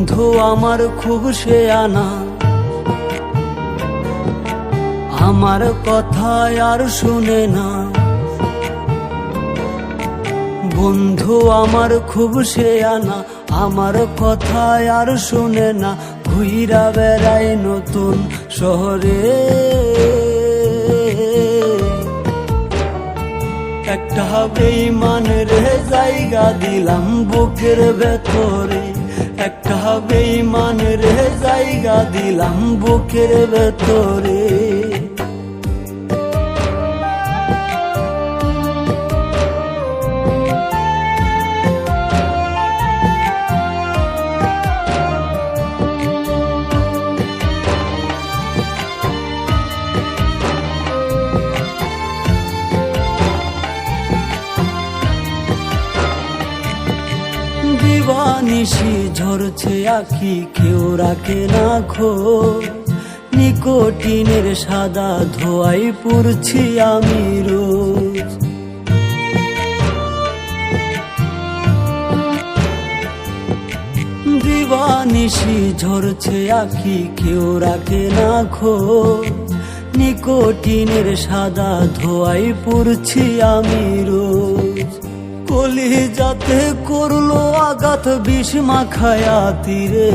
বন্ধু আমার খুব শেয়ানা, আমার কথা আর শুনে না। বন্ধু আমার খুব শেয়ানা, আমার কথা আর শুনে না। ঘুইরা বেড়াই নতুন শহরে, একটা বেঈমানের জায়গা দিলাম বুকের ভেতরে, একটা বেঈমানের জায়গা দিলাম বুকের ভেতরে। দিবানিশি ঝরছে আখি, কেউ রাখে না খোঁজ। নিকোটিনের সাদা ধোয়াই পুড়ছি আমি রোজ। দিবানিশি ঝরছে আখি, কেউ রাখে না খোঁজ। নিকোটিনের সাদা ধোয়াই পুড়ছি আমি রোজ। কলিজাতে করলো আঘাত বিষ মাখায়া তীরে,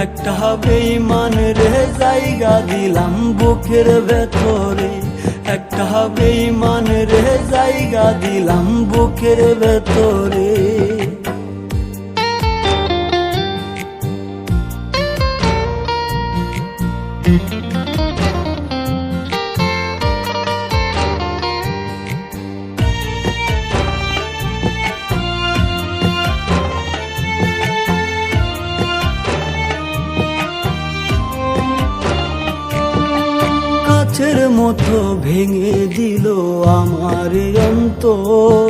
একটা বেঈমানের জায়গা দিলাম বুকের ভেতরে, একটা বেঈমানের জায়গা দিলাম বুকের ভেতরে। কাচের মতো ভেঙে দিল আমার অন্তর,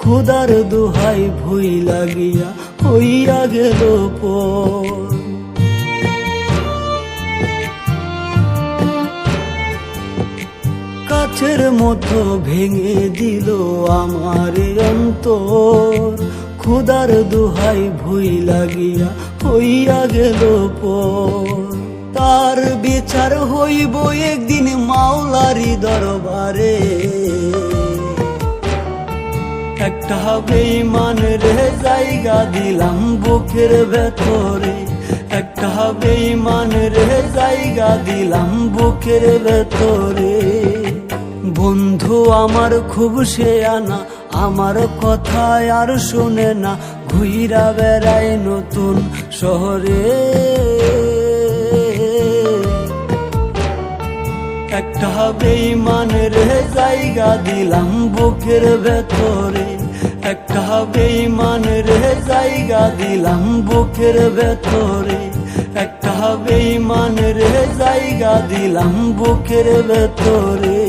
খুদার দোহাই ভুই লাগিয়া হইয়া গেল পর। কাচের মতো ভেঙে দিল আমার অন্তর, খুদার দোহাই ভুই লাগিয়া হইয়া গেল পর। তার বিচার হইব একদিন মাওলারি দরবারে, একটা বেঈমানের জায়গা দিলাম বুকের ভেতরে, একটা বেঈমানের জায়গা দিলাম বুকের ভেতরে। বন্ধু আমার খুব শেয়ানা, আমার কথা আর শুনে না। ঘুইরা বেড়াই নতুন শহরে, একটা বেঈমানের জায়গা দিলাম বুকের ভেতরে, একটা বেঈমানের জায়গা দিলাম বুকের ভেতরে, একটা বেঈমানের জায়গা দিলাম বুকের ভেতরে।